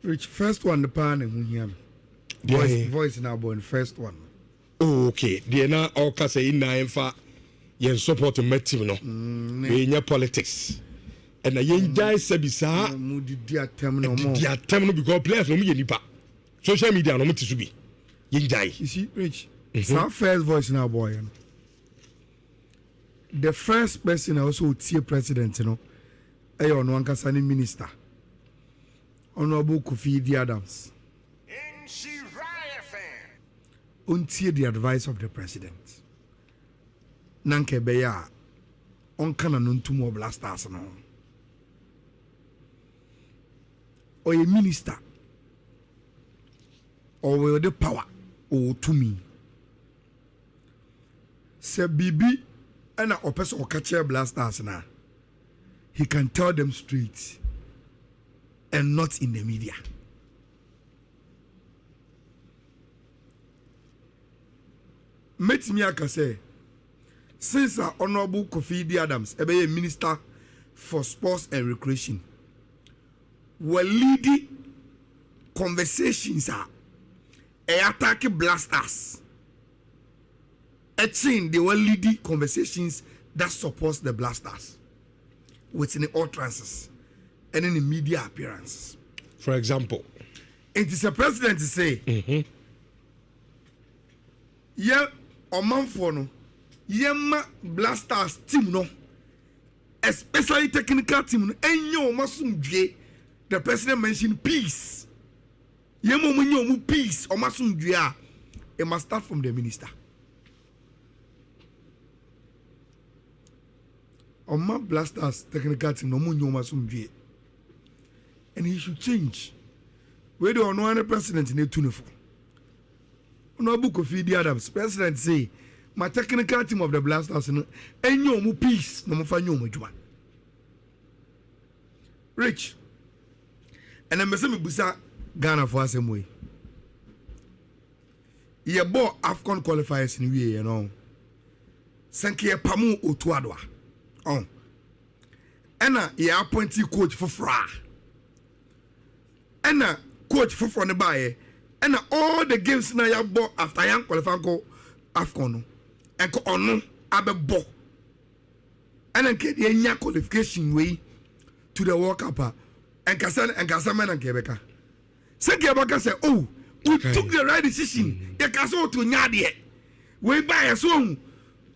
Which first one the pan and him. Voice now born first one. Oh, okay. The na all can say in na yen support metim no. We politics. And a yen jai sebisa dia term no more. Dia term no because players no me nipa. Social media no me tisubi. Yen jai. You see, Rich. It's our first voice now, boy. The first person also tier president, you know, Ayo no ankasani minister. Honorable Kofi Adams. Nhyira FM. Untie the advice of the president. Nanke beya. Onkana nuntumo blasters no. Or a minister. Or will the power or to me. Se bibi and a person or catcher blasters na. He can tell them straight and not in the media. Metimi aka say since our honorable Kofi Adams, a minister for sports and recreation, were leading conversations attack blasters. They were leading conversations that supports the blasters within the utterances and in the media appearances. For example, it is a president to say, yeah, or manfono, yeah, blasters team no, especially technical team, and yo masum dwe. The president mentioned peace. Yeah, mo peace or masum dwe. It must start from the minister. Oma blasters technical team no munyo masumdwe. And he should change. We don't know any president in the tuneful. No book of Adams. President say my technical team of the blasters no enyo mu peace no mo fanyo mo juma. Rich. And I'm saying busa Ghana for asem way. Ye bo AFCON qualifiers ni wie you know. Sanke pamu Otto Addo. Oh, Anna, you appointed coach for Fra. Anna, coach for the buyer. Anna, all the games now you bought after young qualifying AFCON. And go on, Abe Bo. And then get the qualification way to the World Cup. And Kasaman and Quebec. Quebec said, oh, we took the right decision. You can so to Nyadi. We buy a song.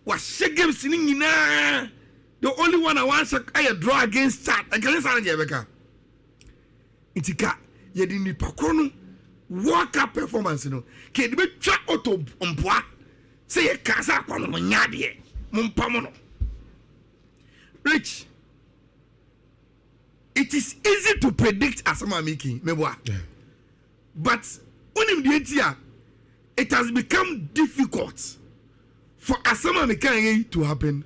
Was she games singing na. The only one I want to draw against Chad against Anjebeka. Itika, ye didn't pakrono World Cup performance no. Ke de be twa auto mpoa. Say ye kasa kwano nyade. Mumpamono. Rich. It is easy to predict Asama Miki, meboa. But unim dientia, it has become difficult for Asama Miki to happen.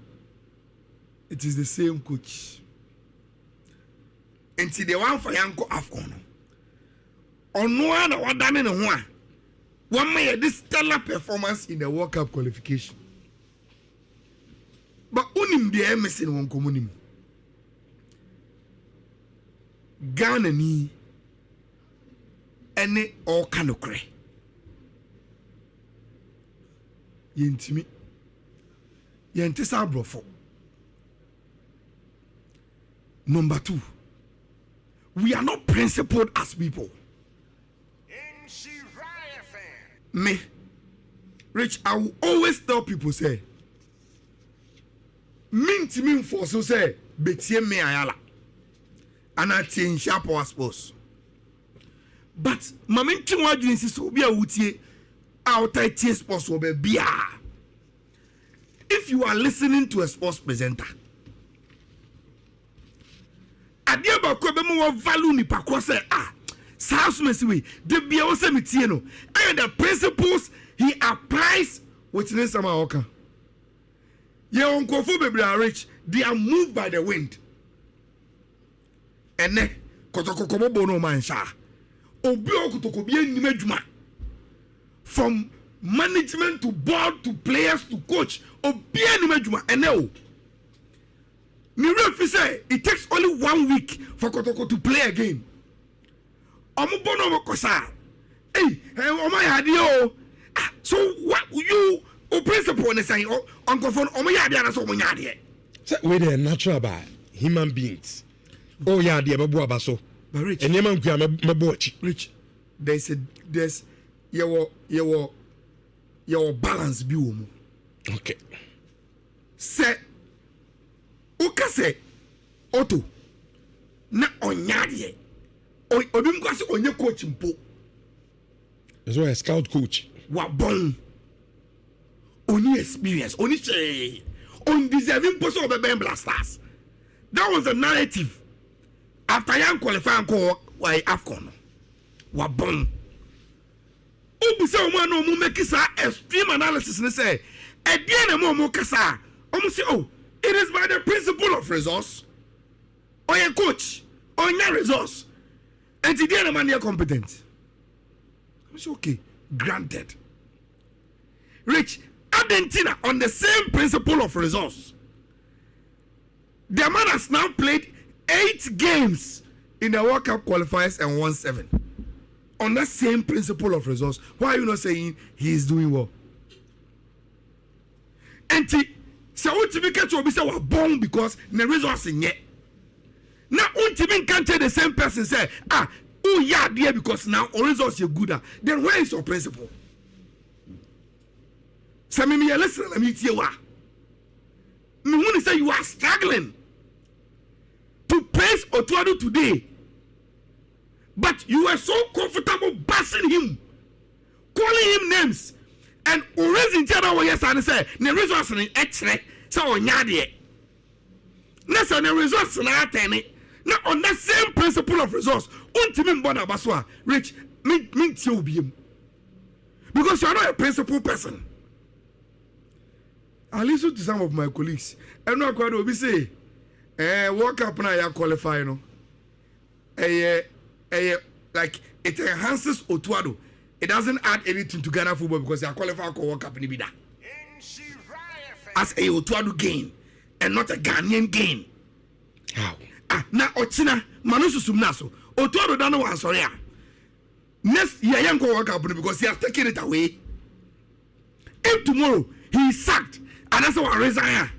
It is the same coach. Until the one for Yanko AFCON. On one or one damn one. One made this stellar performance in the World Cup qualification. But unim the MS in one communim. Ghana ni any all kanokre. Yentimi. Yentisa brofo. Number 2, we are not principled as people. Me, Rich, I will always tell people say, mean for so say, betie me Ayala, and I change sharp our sports. But my main thing was doing is so be a wutie outside sports will be beer. If you are listening to a sports presenter. Adia ba ko be mo value ni pakwa say South Messiway the bia wo say metie no and the principles he applies within some oka ye onkofo bebre are rich they are moved by the wind ene kotokoko bo no man sha obi okotoko bia nim adwuma from management to board to players to coach obi nim adwuma ene o Nhyira say it takes only 1 week for Kotoko to play again. omo bono kosa hey omo ya de o so what you o principle ne say uncle phone omo ya de na so omo nya de say we dey natural by human beings oh ya de bebo abaso but rich ene man kwa mebo achi rich there's your balance bi wo mu okay say uka say Otto na onyade obi mko say onye coach mpo so a scout coach wa bon only experience only say undeserving person of the Blasters. That was the narrative after young qualifying call why AFCON wa bon obi say o man no mo make sa extreme analysis ne say e dia na mo kasa o say oh it is by the principle of resource or a coach or your resource and today the man is competent. I'm say okay granted Rich Argentina on the same principle of resource the man has now played 8 games in the World Cup qualifiers and won 7 on that same principle of resource. Why are you not saying he is doing well? And so ultimately catch will be say we born because the resource in yet. Now ultimately can't tell the same person say oh yeah dear because now our resource is good. Then where is your principle? So me listen let me tell you what. Me want to say you are struggling to praise Otto Addo today. But you were so comfortable bashing him, calling him names, and raising the yes and say the resource in X-ray so on yadi. Next on the resource na atene. Now on that same principle of resource, untimin bona baswa rich me tiobiem. Because you are not a principal person. I listen to some of my colleagues. And no kwado be say World Cup na ya qualify no. Like it enhances Otto Addo. It doesn't add anything to Ghana football because they are qualified for World Cup in Ibida. As a Otto Addo gain and not a Ghanaian gain. How? Na Ochina Manusu Sumnaso. Otto Addo don't know what sorry. Next year young World Cup because he has taken it away. If tomorrow he is sacked and that's what resign.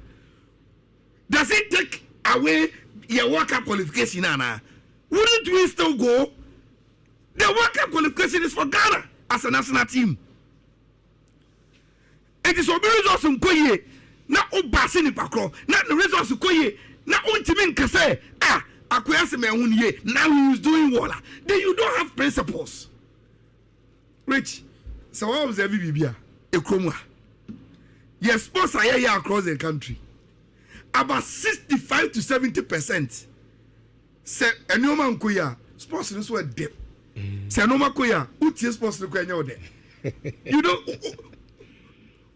Does it take away your World Cup qualification now? Wouldn't we still go? The World Cup qualification is for Ghana as a national team. It is for resource in Koye. Na obasi ni pakro. Na the resource Koye. Na untimin kase. Akwese me unye. Now he is doing well. Then you don't have principles. Rich. So what was every bibia? Ekromwa. Yes, sports are here across the country. About 65 to 70%. Say enoma nkoya sports no so a dip. Say enoma koya utie sports no koya nyode. You don't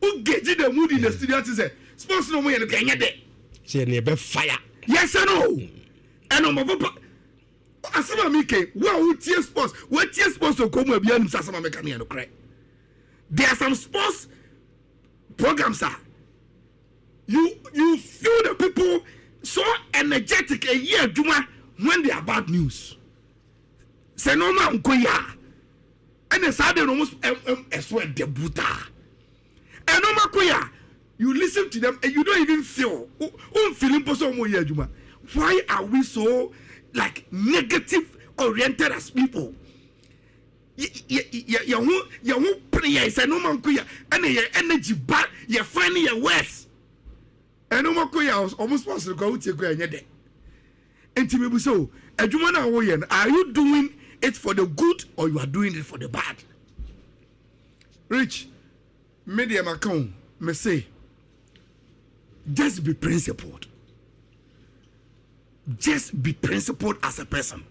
who get the mood in the studio to say sports no mo ye no koya nyode. Say na be fire. Yes or no? Enoma papa asema mike wa utie sports so komo bia nim asema meka ne no krai. There are some sports programs are you feel the people so energetic a year juma when they are bad news. Say no man koya. And the side almost swear debuta. And no man koya. You listen to them and you don't even feel feeling person more year juma. Why are we so like negative oriented as people? You prayer say no man koya and your energy back you find your worse. And no man koya almost possible go to go and Intimate so, are you doing it for the good or you are doing it for the bad? Rich, media account, me say, just be principled. Just be principled as a person.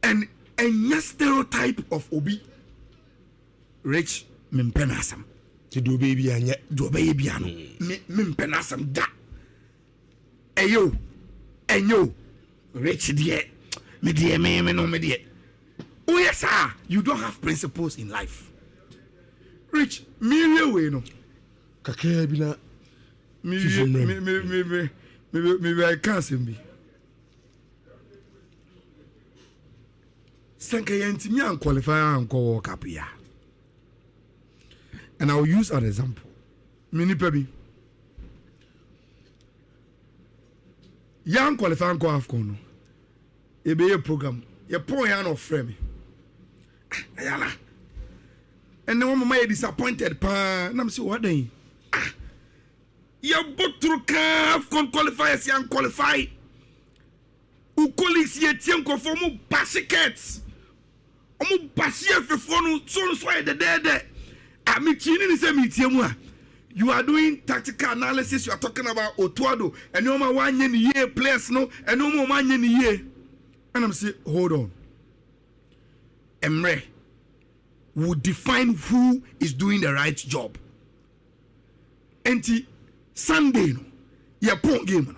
And your stereotype of Obi, Rich, mimpenasam. To do baby and yet do baby ano. Mimpenasam da. Ayo. And you, Rich dear, me dear, me no me dear. Oh yes, sir, you don't have principles in life. Rich, me we no. Kakra bi na me I can't be. Senka yentimi and qualify and go World Cup here. And I will use an example. Mini Pebi. Young qualify and go AFCON. It be a program. You point yan of frame. Ayala. And the woman may disappointed pa. And I'm saying what then? You both through AFCON qualifiers young qualify. Who colleagues yet young conform baskets. Omo basia fefonu so the dead. You are doing tactical analysis. You are talking about Otto Addo and no more 1 year players, no, and no more 1 year. And I'm saying, hold on. Emre will define who is doing the right job. And Sunday, no, you point game.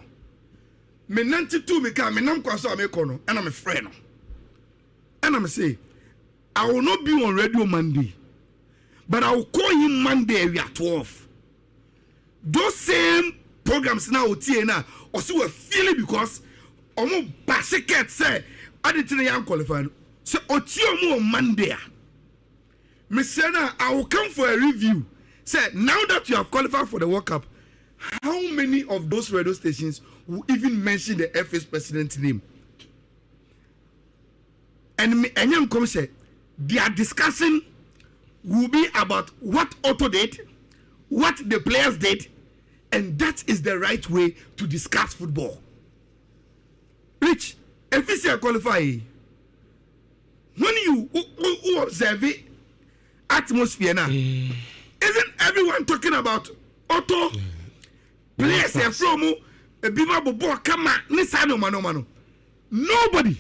No. Me 92 me come, me nam kwaso me kono, and I'm a friend. And I'm saying, I will not be on radio Monday. But I will call him Monday at 12. Those same programs now now also feel it because omo basket say I didn't young qualify. So otio on Monday. Me say now I will come for a review. Say now that you have qualified for the World Cup, how many of those radio stations will even mention the FA's president's name? And young come say they are discussing will be about what Otto did, what the players did, and that is the right way to discuss football. Rich, if you say qualify, when you observe the atmosphere now, isn't everyone talking about Otto? Players are from a Biba Bobo Kama, Nisano Mano. Nobody.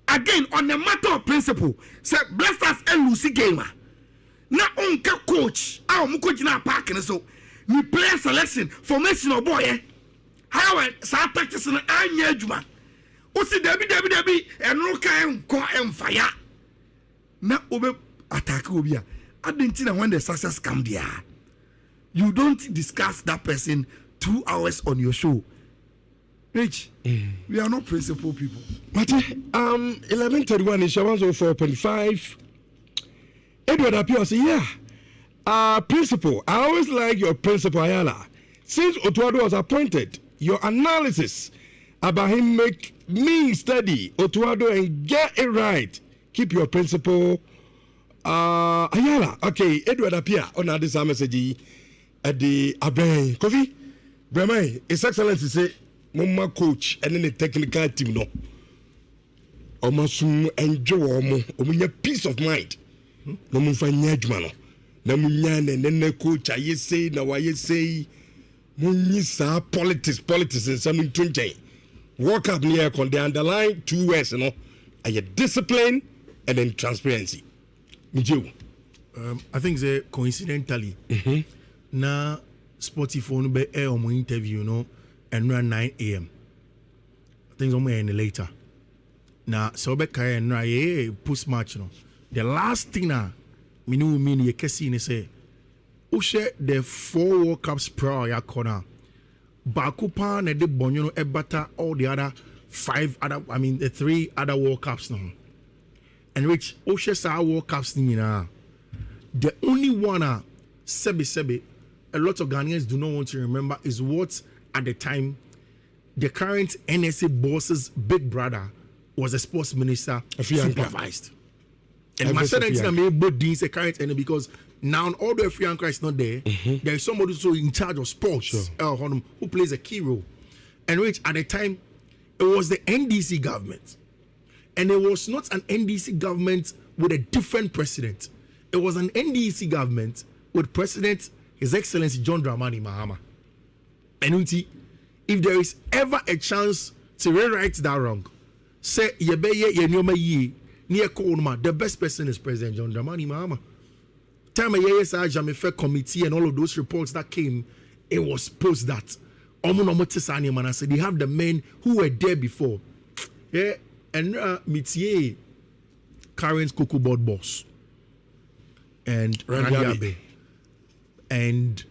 Again, on the matter of principle, say bless us and Lucy gamer. Na unka coach, our Mukojina Park and so ni player selection, formation of boy. How sa practice in Anya Juma. Usi Debbie, and Roka and Ko and fire. Na obe attack Obia. I didn't know when the success come there. You don't discuss that person 2 hours on your show. Rich, we are not principal people. But 11:31 is 104.5. Edward appears, yeah. Principal, I always like your principal Ayala. Since Otto Addo was appointed, your analysis about him make me study Otto Addo and get it right. Keep your principal Ayala. Okay, Edward appear on this message at the Abraham Coffee. Brahma, His Excellency say. Mama coach and then the technical team no. Omasum enjoy omo peace of mind. No mo fa nyadwuma no. Na mo nya ne ne coach aye say na waye say mo nyi sa politics in some ntunchen. Work up near con the underline 2 words no. Aye discipline and then transparency. I think they coincidentally na Spotify no be air omo interview no. And around 9 a.m. Things on me later. Now, so be kaya and post match no. The last thing me know ye kesi ne say, Ushe the 4 World Cups pro ya corner. Bakupa ne de bonyo no ebata all the other 5 other the 3 other World Cups no. And which Ushe sa World Cups ni na. The only one sebi a lot of Ghanaians do not want to remember is what at the time, the current NSA boss's big brother was a sports minister supervised. And my son made both deans the current NSA because now although Afrianka is not there, there is somebody who's in charge of sports who plays a key role. And which at the time, it was the NDC government. And it was not an NDC government with a different president. It was an NDC government with President His Excellency John Dramani Mahama. And if there is ever a chance to rewrite that wrong, say the best person is President John Dramani Mahama. Time a committee and all of those reports that came, it was post that they have the men who were there before. Yeah, and Mitier, current Cocoa Board boss, and Randy Abe, and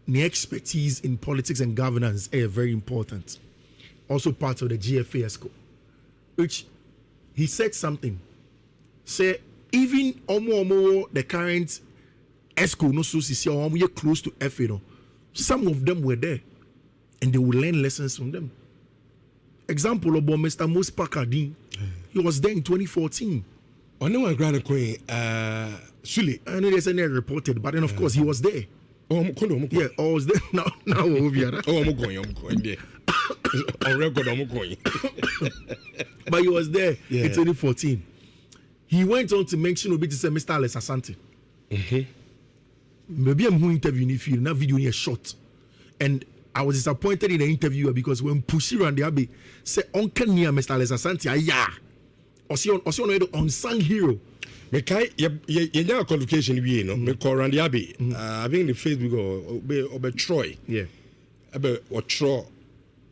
the expertise in politics and governance are very important. Also part of the GFA ESCO, which he said something. Say even omo the current ESCO no so see omo close to FA no. Some of them were there, and they will learn lessons from them. Example about Mr. Mos Pakadin, he was there in 2014. I know I grant a queen, Suli. I know there's any reported, but then of course he was there. Oh, I'm going. Yeah, I was there. Now, I'm going there. On record, I'm going. But he was there in 2014. He went on to mention a bit to say Mr. Alex Asante. Maybe I'm going to interview if you that video in a short. And I was disappointed in the interviewer because when Pushiro and the Abbey said, Uncle Nia, Mr. Alex Asante, Osion unsung hero. Mekai your qualification we no me call Randy Abbey. I think the Facebook or Troy. Yeah. Or Troy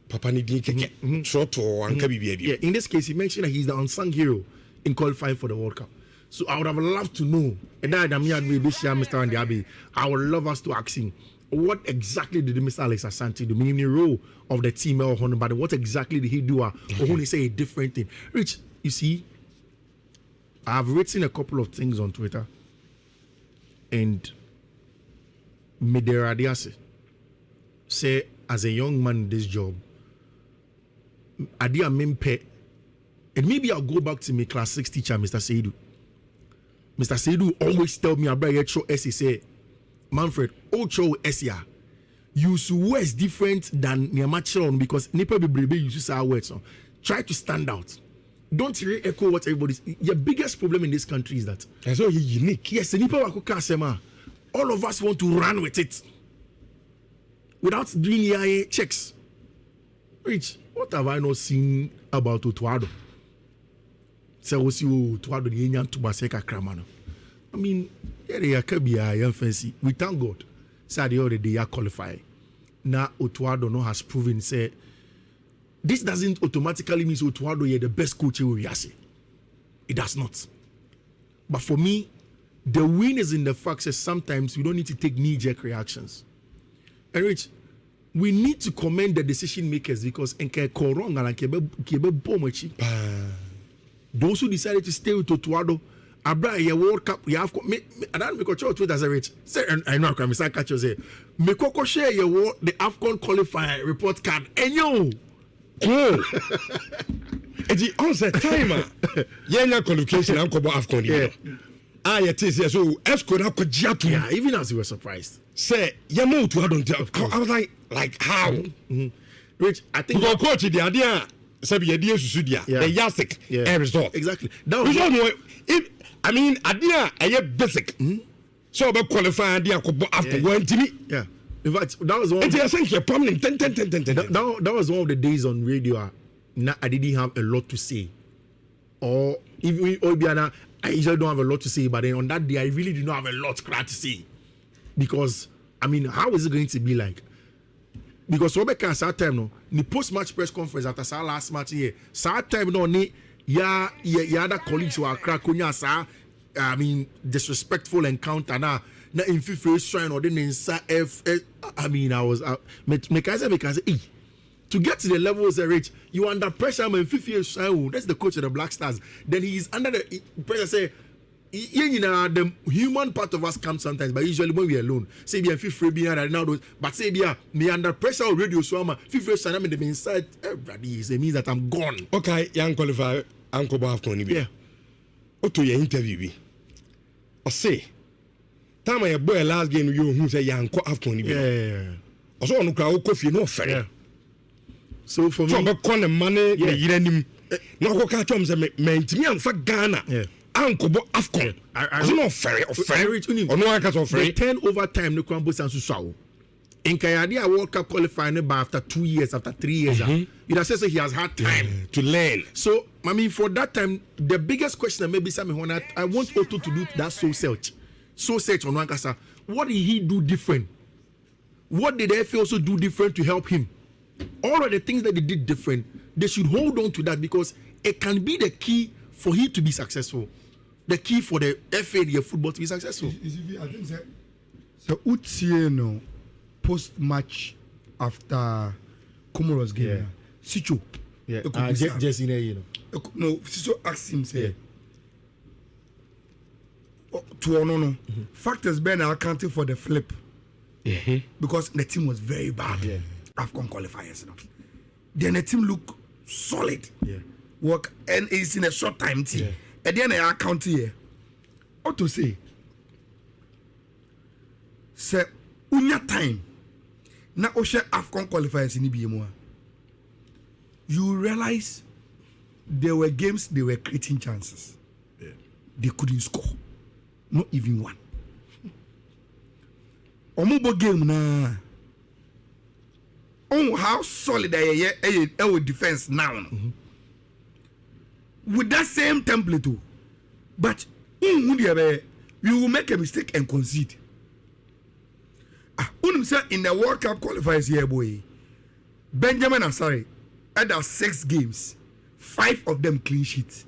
Papa ni din keke. Troy to anka bibi. Yeah, in this case he mentioned that he's the unsung hero in qualifying for the World Cup. So I would have loved to know, and I Mr. Randy Abbey, I would love us to ask him what exactly did Mr. Alex Asante do? Meaning the role of the team or but what exactly did he do? Or when he say a different thing? Rich, you see, I've written a couple of things on Twitter, and Mideradiase say as a young man in this job, Adia Mimpe, and maybe I'll go back to my class 6 teacher, Mr. Seidu. Mr. Seidu always tell me about your essay say, Manfred, Ocho Esia, use words different than Niamachron because Nipa Bibrebe uses our words. So try to stand out. Don't re-echo what everybody's. Your biggest problem in this country is that. That's all unique. Yes, the Nipa Wakuka Sema. All of us want to run with it without doing EIA checks. Rich, what have I not seen about Otto Addo? So we see Otto Addo the Indian Tubaseka Kramano. I mean, we thank God. Say the other day, qualify. Now Otto Addo no has proven say this doesn't automatically mean Otto Addo is the best coach we are. It does not. But for me, the win is in the fact that sometimes we don't need to take knee-jerk reactions. And Rich, we need to commend the decision makers because those who decided to stay with Otto Addo, Abra ye World Cup, you have I don't make a choice with as a rich. Say I know I'm saying catch you say. Me koko share your the AFCON qualifying report card. And yo. Oh. It's the onset timer. Yeah, qualification and Kobo AFCON. Yeah. It is so Esco na ko jiatu. Yeah, even as we were surprised. Say, you know to I was like how? Rich, I think your coach the idea said the idea susudia. The Yasik result. Exactly. That was if I mean, idea a basic. So about qualifying idea after one to me. Yeah. In fact, that was one. I think you're probably 10. That was one of the days on radio. I didn't have a lot to say. Or even Obiana, I usually don't have a lot to say. But then on that day, I really did not have a lot to say. Because, I mean, how is it going to be like? Because Rebecca at that time, no, the post-match press conference after our last match here, that time, no, yeah, other colleagues who are cracking, I mean, disrespectful encounter now. Now in FIFA shrine or then in I mean, I was make I say, to get to the levels they reach, you under pressure. Man, FIFA shrine, that's the coach of the Black Stars. Then he's under the pressure. Say, you know, the human part of us comes sometimes, but usually when we are alone. Say, be a FIFA behind now, but say, be me under pressure or radio swama. FIFA shrine, I mean, the inside. Everybody it means that I'm gone. Okay, young qualify. Uncle Bafton, yeah. What to your interview? I say, time I boy last game you who say young Afton. Yeah. Also, on the coffee, no fair. So for me, so corner money, yeah, no go catch him, man, to me, I'm for Ghana. Yeah. Uncle Afton. I don't know fair or fair. Or no, I can't offer 10 overtime, no crumbles and so. In Kayadi, World Cup qualifying after 2 years, after 3 years. You know, say he has had time to learn. So, I mean, for that time, the biggest question maybe when I want Otto to do that soul search on Wankasa. What did he do different? What did FA also do different to help him? All of the things that they did different, they should hold on to that because it can be the key for him to be successful. The key for the FA, the football to be successful. I think so. Post-match after Comoros game, Sicho, Just in a, you know. No, so ask him say. To no. Factors been accounting for the flip. Because the team was very bad. AFCON qualifiers. Then the team look solid. Work and it's in a short time. At the end I account here. What to say? Say unya time. Na oshe AFCON qualifiers in BMO. You realize there were games they were creating chances. They couldn't score. Not even one. Omubo game na. Oh, how solid our defense now. With that same template too. But we will make a mistake and concede. In the World Cup qualifiers here, boy. Benjamin Asare had 6 games, 5 of them clean sheets.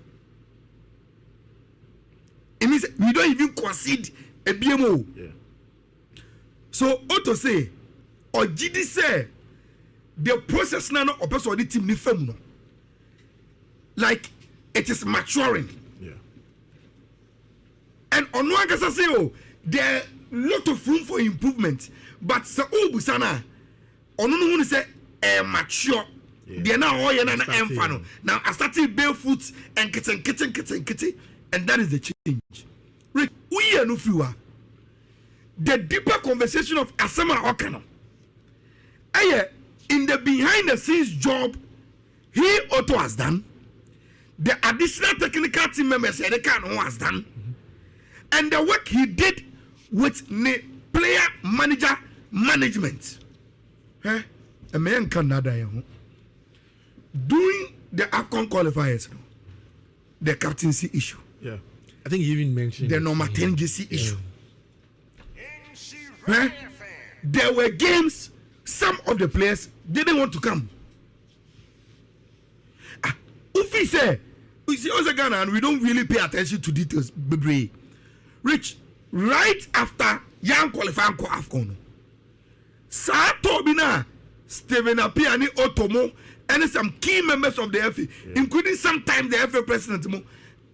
It means we don't even concede a BMO. So Otto say, or GD say, the process now of person the team ni firm no. Like it is maturing. And on one case say, oh, there lot of room for improvement. But so busana, on no one say mature. They now all yana na now I started barefoot and kitchen, and that is the change. Rick, we are no fewer. The deeper conversation of Asama Okano. In the behind the scenes job he Otto has done, the additional technical team members who has done, and the work he did with the player manager management. A man cannot die. During the AFCON qualifiers, the captaincy issue. I think you even mentioned the number 10 GC issue. There were games, some of the players didn't want to come. Ufi say, we see us Ghana and we don't really pay attention to details. Rich, right after young qualifying for AFCON, Sato Bina, Stephen Apiani Otomo, and some key members of the FA, including sometimes the FA president,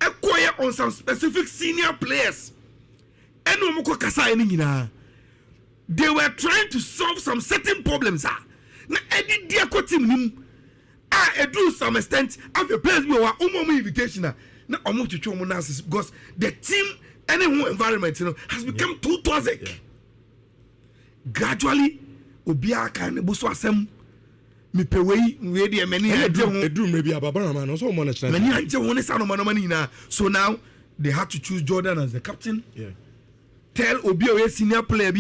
acquire on some specific senior players. And they were trying to solve some certain problems. Now, any dear team, I do some extent of a place where our invitation. Now, I'm going to show because the team and the environment has become too toxic. Gradually, Obia can buswasem. Me pay we many maybe ababara man also many so now they had to choose Jordan as the captain. Tell Obi senior player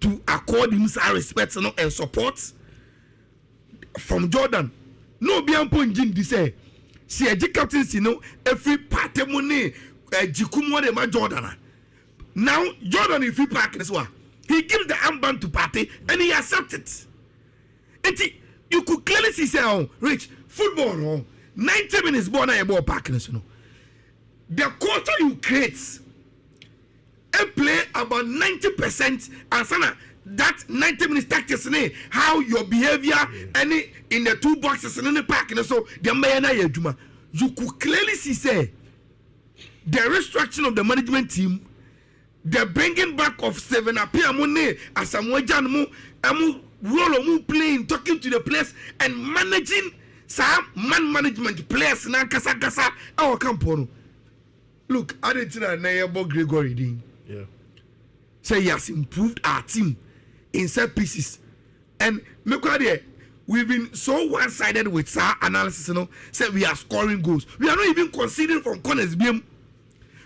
to accord him some respect and support from Jordan. No be point this say see a captaincy every party money jikumo de ma Jordan. Now Jordan if he pack this one he gives the armband to party and he accepts it. You could clearly see say Rich football 90 minutes born a ball parking the culture you create and play about 90% and sana that 90 minutes tactics how your behavior any in the 2 boxes in the parking so the you could clearly see say the restructuring of the management team, the bringing back of 7 appear money as some role of playing, talking to the players and managing some man management players na kasa our camp. Look, I didn't know about Gregory Dean. Say he has improved our team in set pieces. And we've been so one-sided with our analysis, say we are scoring goals. We are not even conceding from corners BM.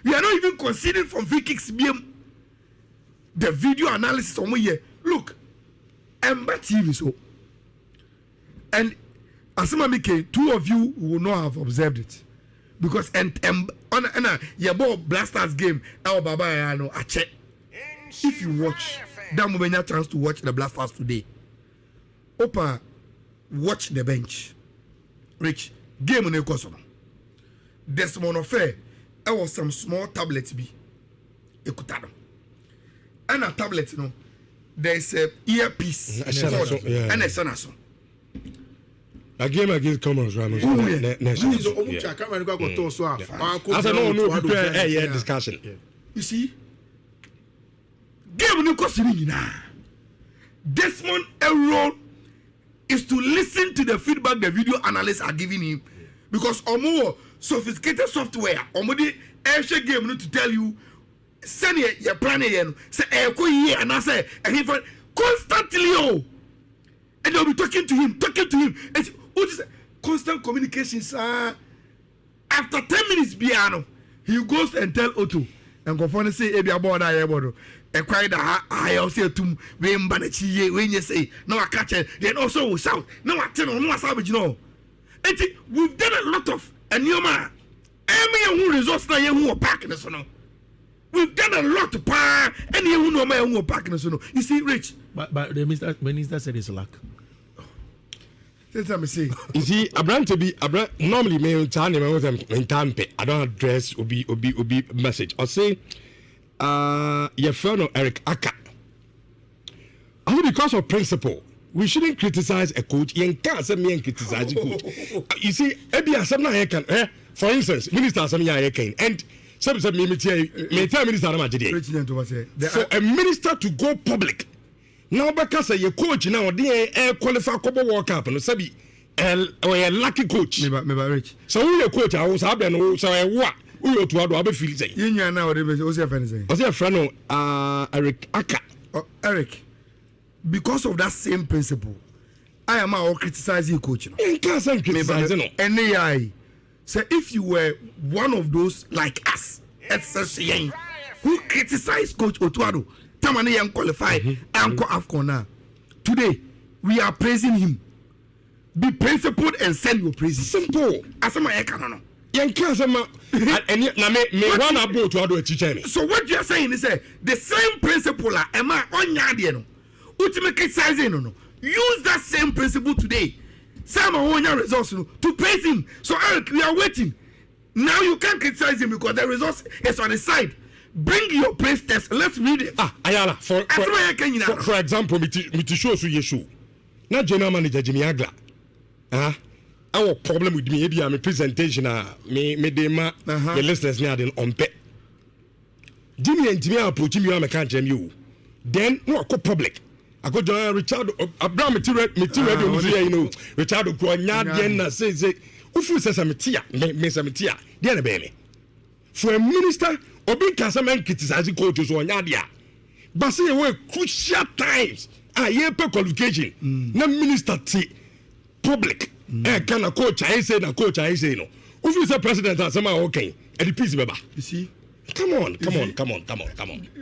We are not even conceding from free kicks BM. The video analysis on here. Look, Ember TV so. And Asamamike, 2 of you will not have observed it. Because your ball Blasters game, our Baba Ayano, I check. If you watch, that moment you have chance to watch the Blasters today. Opa, watch the bench. Rich, game on the course. This one affair, I was some small tablets be. Ekutado. And a tablet, there's a earpiece and a sonason. A game against Commons Ramos. I said no prepare discussion. You see, game no question. Desmond Elroy is to listen to the feedback the video analysts are giving him, because more sophisticated software, the airshare game need to tell you, send your plan again, say and I say, and he constantly and they'll be talking to him. It's constant communication, sir. After 10 minutes, piano, he goes and tell Otto and go for say, "Ebi aboard I ebodo." A cry that I also to when Banachi when you say no, I catch it. Then also will shout, "No, I tell no, savage no." And we've done a lot of and you man, who resource now who are packing us no. We've done a lot to power and you know my who are packing us no. You see, Rich. But the minister said it's luck. Let me see. You see, normally me in Tampe. I don't address obi message. Or say, your friend Eric Aka. Only because of principle, we shouldn't criticize a coach. You can't say me and criticize a coach. You see, for instance, minister can and some me tell minister for a minister to go public. Now because your coach now they qualify couple World Cup no sabi or a lucky coach. Me Rich. So who your coach I was happy no so what who you to Addo feel say. You now they was your friend say. Was your friend Eric Aka. Eric, because of that same principle, I am all criticizing coach. You can't say criticizing no. NAI say if you were one of those like us, SSCN, who criticize Coach Otto Addo, Tamani young qualified and AFCON now. Today we are praising him. Be principled and send your praises. Simple. Asama ekanono. So what you are saying is the same principle am I on yadiano. Ultimate criticizing no. Use that same principle today. Some of your results to praise him. So Eric, we are waiting. Now you can't criticize him because the results is on the side. Bring your praise test. Let's read it. Ayala, for example, me to show you show. Now general manager Jimmy Agla. Our problem with me, maybe I'm a presentation. Me the listeners now then on pet. Jimmy and Jimmy approach me, I can't jam you. Then no, I go public. I go join Richard Abraham material you know. Richard Okwanya says Ufu says I'm a tia, me some tia. Then baby. For a minister, Obi Kasaman criticizing coaches on Yadia. But say we crucial times. Per qualification. No minister T public. Can a coach I say no. Ufu is a president as somehow okay. And the peace baba. You see? Come on.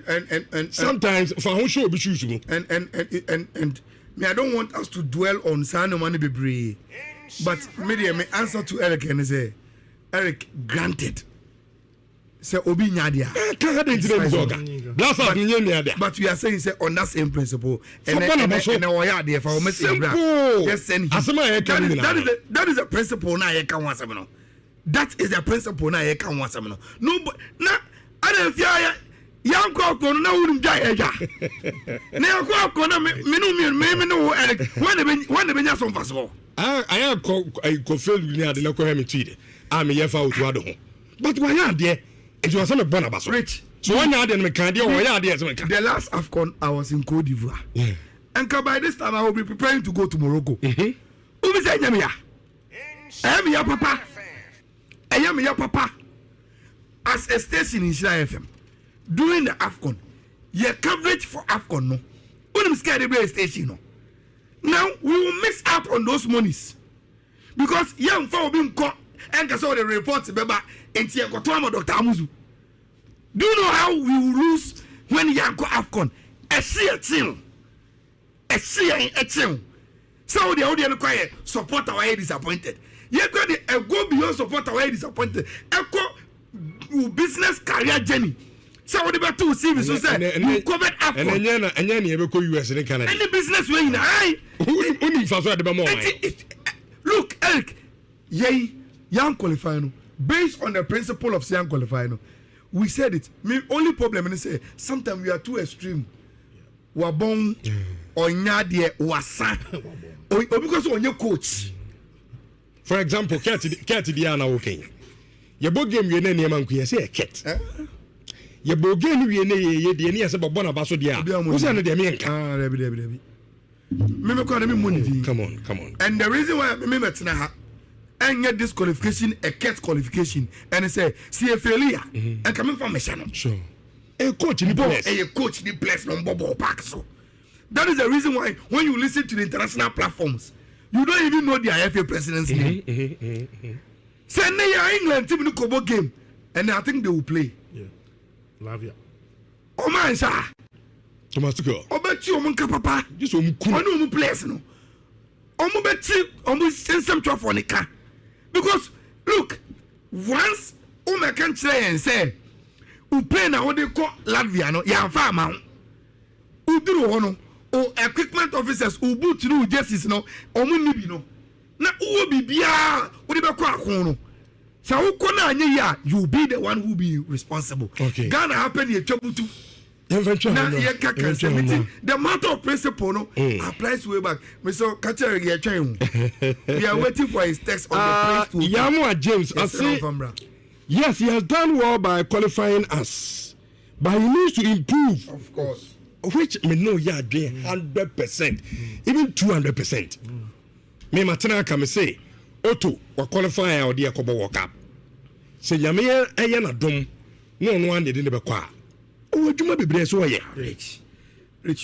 And sometimes for who show be choose and me I don't want us to dwell on Sano Money Bebre. But maybe my answer to Eric and say Eric granted. Say Obi Nyadia. But we are saying say on that same principle and there for just send him. That is the principle now you can want some. That is the principle now you can want some. No but now I don't fear young cock on no wouldn't die. Now cock on me no Eric when the Benya some fast. I am confilled near the local hermitude. I'm a year for Otto Addo. But why are there? It was some Barnabas. Rich. So one yard and the last AFCON I was in Cote d'Ivoire. Yeah. And by this time I will be preparing to go to Morocco. Who is Nyamia? I am your papa. I am your papa. As a station in Nhyira FM during the AFCON, your coverage for AFCON no. When I'm scared of station no. Now we will miss out on those monies because young folk being caught and saw the reports beba enti ekotoamo Dr. Amuzu. Do you know how we will lose when young AFCON? A chill. So the audience quiet support our disappointed. You go beyond support our disappointed. Echo business career journey. So what about to see so say we covered AFCON. And then you go US and Canada. Any business way in I look, Eric, young qualifying based on the principle of young qualifying. We said it. My only problem is say sometimes we are too extreme. Wabong or nyadie wasa or because on your coach. For example, cat Diana okay. Your board game you name man say a cat. Your board game you the near Sabona Basso dia. Who's under the America? Come on. And the reason why I remember tonight and get this qualification a cat qualification and say see a failure and coming from a channel. Sure. A coach in the place. A coach in the place on Bobo Park. So that is the reason why when you listen to the international platforms, you don't even know the IFA president's name. Say England team in the Kobo game, and I think they will play. Yeah, Lavia. Oh man, sir. Thomas go. Oh, bet you papa. Just one place no. Oh, bet you send some trouble for the car. Because look, once can say and say, who play now what they call Latvia no, ya farmer. Who do one or equipment officers who boot through justice no, or munibi no. Na who be bia, what they call no. So who can you be the one who be responsible. Okay. Ghana happen here trouble too. The matter of principle no applies way back. Mr. Catcher we are waiting for his text on the place. Yamua James, I say, yes, he has done well by qualifying us, but he needs to improve. Of course. Which me know you are doing 100%, even 200%. Me matana come say, Otto, we qualify our dear Kobo World Cup. Say Yamia Ayana Dom, no one did in the Bakwa. Oh, you might be blessed. Rich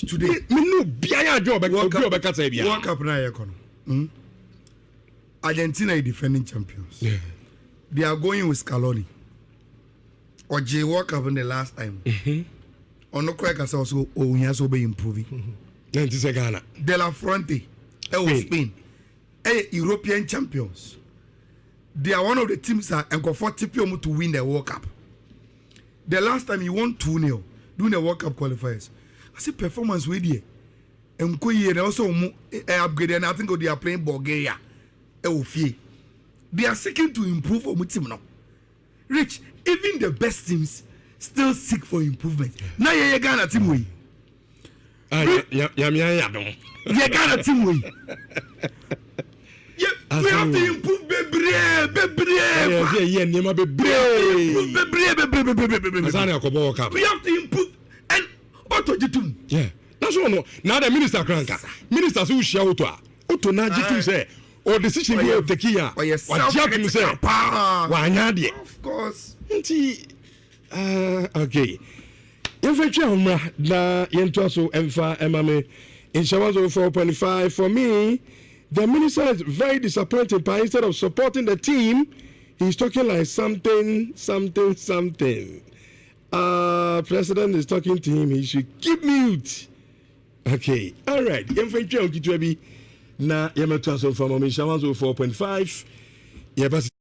today. Me no biya job. World Cup na Argentina are defending champions. Yeah. They are going with Scaloni. Or J World Cup in the last time. On no crack as also he has be improving. 90 Ghana. De La Fronte, Spain. European champions. They are one of the teams that and got 40 people to win the World Cup. The last time he won 2-0 during the World Cup qualifiers. I see performance with you. And they also upgrade and I think they are playing Bulgaria. They are seeking to improve on team now. Rich, even the best teams still seek for improvement. Now you Ghana team way. You Ghana team way. We have to improve We have to improve and Otto Addo. Yeah. That's all no. Now the minister cranka. Ministers who share Otto Addo say or decision we take here. Of course. Okay. If na yento so emfa emame in Shawans 4.5 for me. The minister is very disappointed, but instead of supporting the team, he's talking like something. President is talking to him, he should keep mute. Okay, all right. Na 4.5.